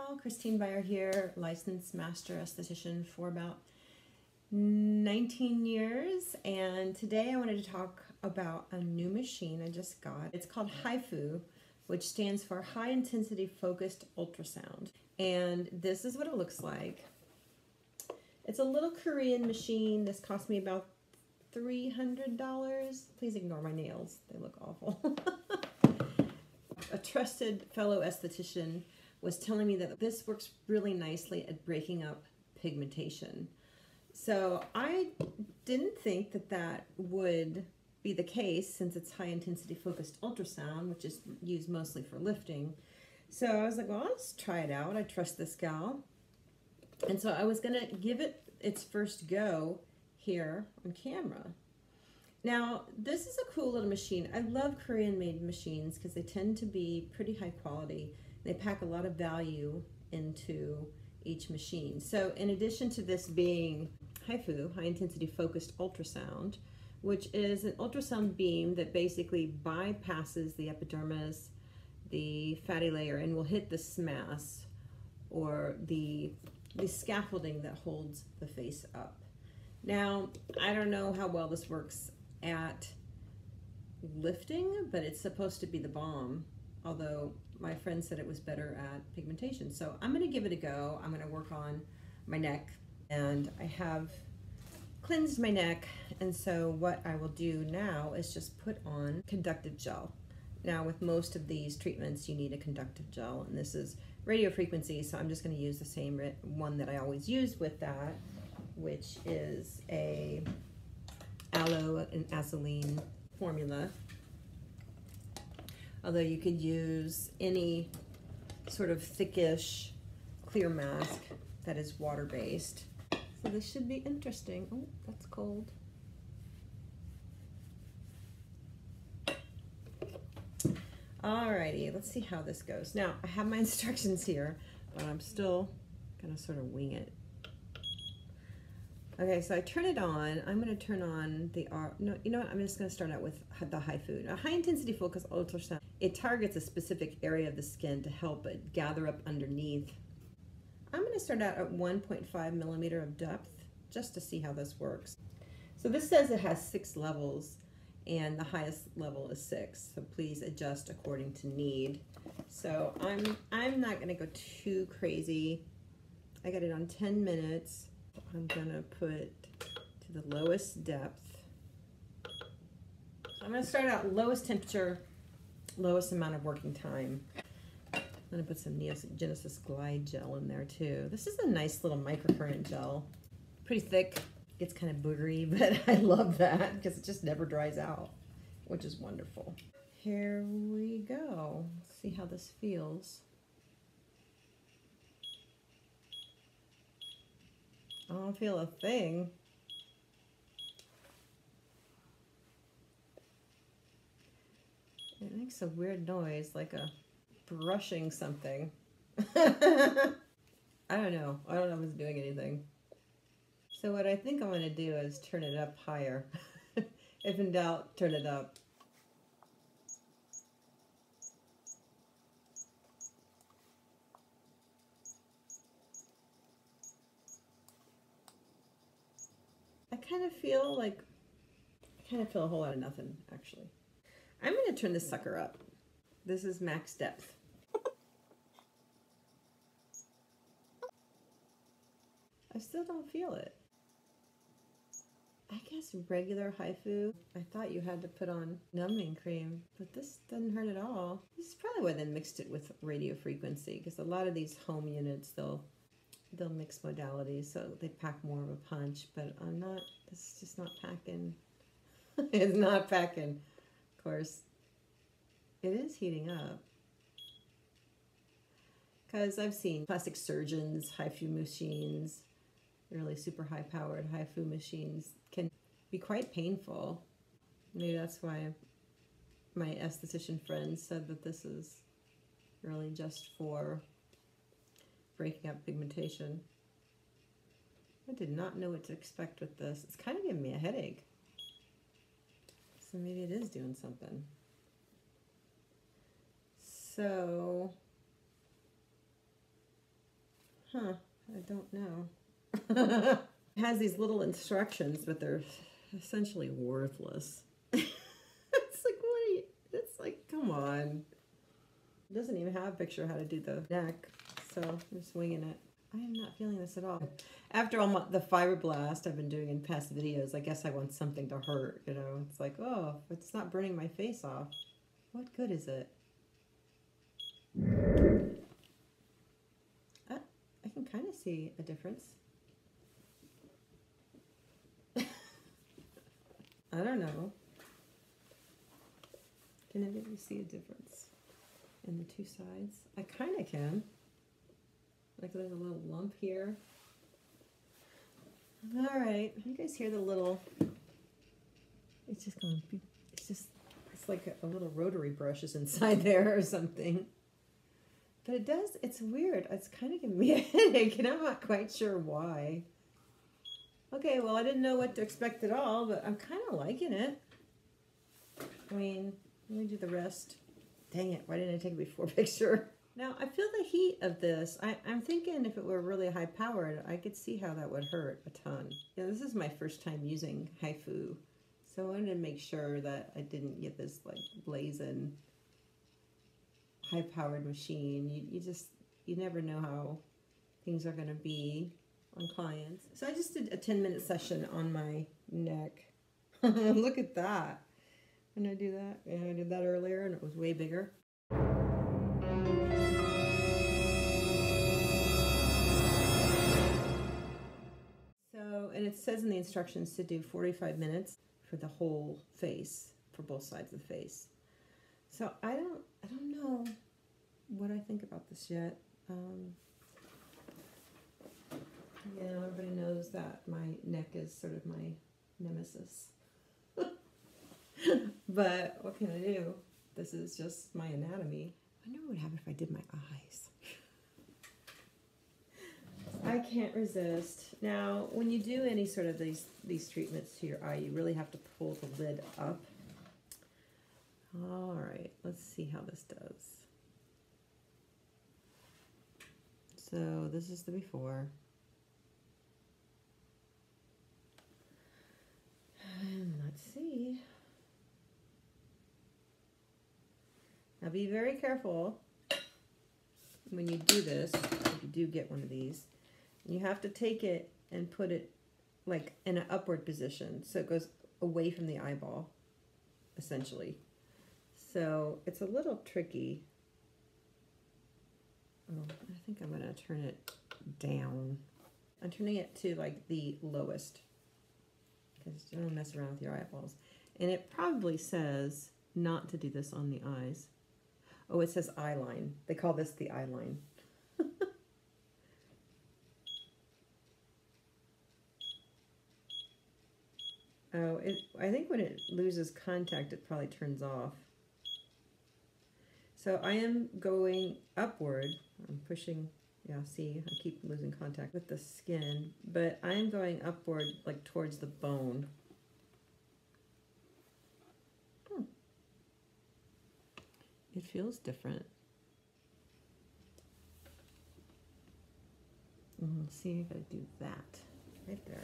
y'all, Christine Beyer here, licensed master esthetician for about 19 years, and today I wanted to talk about a new machine I just got. It's called HIFU, which stands for High Intensity Focused Ultrasound, and this is what it looks like. It's a little Korean machine. This cost me about $300. Please ignore my nails, they look awful. A trusted fellow esthetician was telling me that this works really nicely at breaking up pigmentation. So I didn't think that that would be the case since it's high intensity focused ultrasound, which is used mostly for lifting. So I was like, well, let's try it out. I trust this gal. And so I was gonna give it its first go here on camera. Now, this is a cool little machine. I love Korean-made machines because they tend to be pretty high quality. They pack a lot of value into each machine. So in addition to this being HIFU, high intensity focused ultrasound, which is an ultrasound beam that basically bypasses the epidermis, the fatty layer, and will hit the SMAS, or the scaffolding that holds the face up. Now, I don't know how well this works at lifting, but it's supposed to be the bomb, although my friend said it was better at pigmentation. So I'm going to give it a go. I'm going to work on my neck, and I have cleansed my neck, and so what I will do now is just put on conductive gel. Now, with most of these treatments you need a conductive gel, and this is radio frequency, so I'm just going to use the same one that I always use with that, which is a aloe and acetylene formula. Although you could use any sort of thickish clear mask that is water-based. So this should be interesting. Oh, that's cold. Alrighty, let's see how this goes. Now, I have my instructions here, but I'm still gonna sort of wing it. Okay, so I turn it on. I'm going to turn on the no, you know what? I'm just going to start out with the HIFU. Now, high intensity focused ultrasound, it targets a specific area of the skin to help it gather up underneath. I'm going to start out at 1.5 millimeter of depth just to see how this works. So this says it has 6 levels, and the highest level is 6. So please adjust according to need. So I'm not going to go too crazy. I got it on 10 minutes. I'm gonna put to the lowest depth. I'm gonna start out lowest temperature, lowest amount of working time. I'm gonna put some Genesis Glide gel in there too. This is a nice little microcurrent gel. Pretty thick, gets kind of boogery, but I love that because it just never dries out, which is wonderful. Here we go. Let's see how this feels. I don't feel a thing. It makes a weird noise, like a brushing something. I don't know. I don't know if it's doing anything. So what I think I'm going to do is turn it up higher. If in doubt, turn it up. I kind of feel a whole lot of nothing, actually. I'm going to turn this sucker up. This is max depth. I still don't feel it. I guess regular HIFU, I thought you had to put on numbing cream, but this doesn't hurt at all. This is probably why they mixed it with radio frequency, because a lot of these home units, they'll mix modalities, so they pack more of a punch, but this is just not packing. It's not packing. Of course, it is heating up. Because I've seen plastic surgeons, HIFU machines, really super high-powered HIFU machines can be quite painful. Maybe that's why my esthetician friends said that this is really just for breaking up pigmentation. I did not know what to expect with this. It's kind of giving me a headache. So maybe it is doing something. So Huh, I don't know. It has these little instructions, but they're essentially worthless. It's like, what are you, it's like, come on. It doesn't even have a picture of how to do the neck, so I'm just winging it. I am not feeling this at all. After all the fibroblast I've been doing in past videos, I guess I want something to hurt, you know? It's like, oh, it's not burning my face off. What good is it? I can kind of see a difference. I don't know. Can anybody see a difference in the two sides? I kind of can. Like there's a little lump here. All right, you guys hear the little, it's just going, it's like a little rotary brush is inside there or something. But it does, it's weird. It's kind of giving me a headache and I'm not quite sure why. Okay, well I didn't know what to expect at all, but I'm kind of liking it. I mean, let me do the rest. Dang it, why didn't I take a before picture? Now, I feel the heat of this. I'm thinking if it were really high powered, I could see how that would hurt a ton. You know, this is my first time using HIFU, so I wanted to make sure that I didn't get this like blazing high powered machine. You never know how things are gonna be on clients. So I just did a 10-minute session on my neck. Look at that. When I do that, yeah, I did that earlier and it was way bigger. So, and it says in the instructions to do 45 minutes for the whole face, for both sides of the face. So I don't know what I think about this yet. Yeah, everybody knows that my neck is sort of my nemesis. But what can I do? This is just my anatomy. I wonder what would happen if I did my eyes. I can't resist. Now, when you do any sort of these treatments to your eye, you really have to pull the lid up. All right, let's see how this does. So this is the before. And let's see. Now be very careful when you do this, if you do get one of these. You have to take it and put it like in an upward position so it goes away from the eyeball, essentially. So it's a little tricky. Oh, I think I'm going to turn it down. I'm turning it to like the lowest because you don't mess around with your eyeballs. And it probably says not to do this on the eyes. Oh, it says eye line. They call this the eye line. Oh, I think when it loses contact, it probably turns off. So I am going upward. I'm pushing, yeah, see, I keep losing contact with the skin, but I'm going upward like towards the bone. It feels different. See, I gotta do that right there.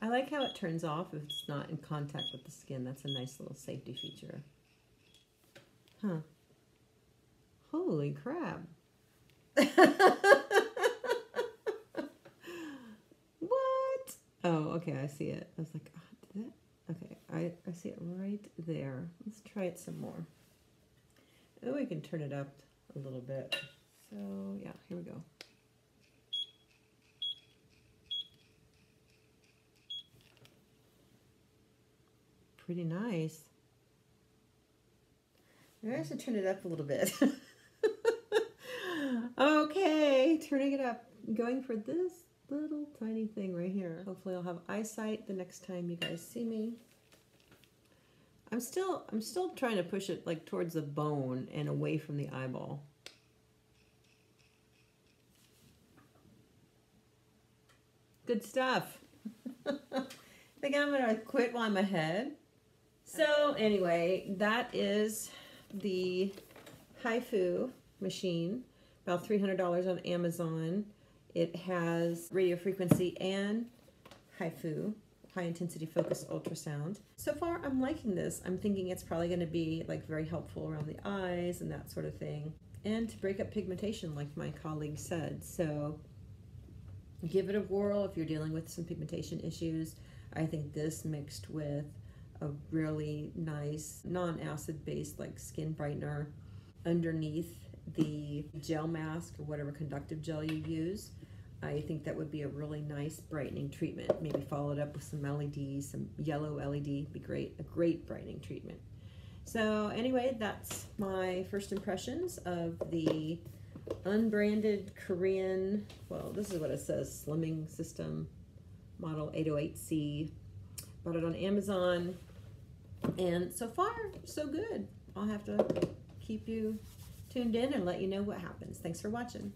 I like how it turns off if it's not in contact with the skin. That's a nice little safety feature. Huh. Holy crap. What? Oh, okay, I see it. I was like, oh, did that? Okay, I see it right there. Let's try it some more. Oh, we can turn it up a little bit. So, yeah, here we go. Pretty nice. Maybe I should turn it up a little bit. Okay, turning it up. Going for this little tiny thing right here. Hopefully I'll have eyesight the next time you guys see me. I'm still trying to push it like towards the bone and away from the eyeball. Good stuff. think I'm gonna quit while I'm ahead. So anyway, that is the HIFU machine, about $300 on Amazon. It has radio frequency and HIFU, high intensity focused ultrasound. So far I'm liking this. I'm thinking it's probably going to be like very helpful around the eyes and that sort of thing, and to break up pigmentation like my colleague said. So give it a whirl if you're dealing with some pigmentation issues. I think this mixed with a really nice non-acid based like skin brightener underneath the gel mask or whatever conductive gel you use, I think that would be a really nice brightening treatment. Maybe follow it up with some LEDs, some yellow LED, be great, a great brightening treatment. So anyway, that's my first impressions of the unbranded Korean, well, this is what it says, slimming system, model 808C. Bought it on Amazon, and so far, so good. I'll have to keep you tuned in and let you know what happens. Thanks for watching.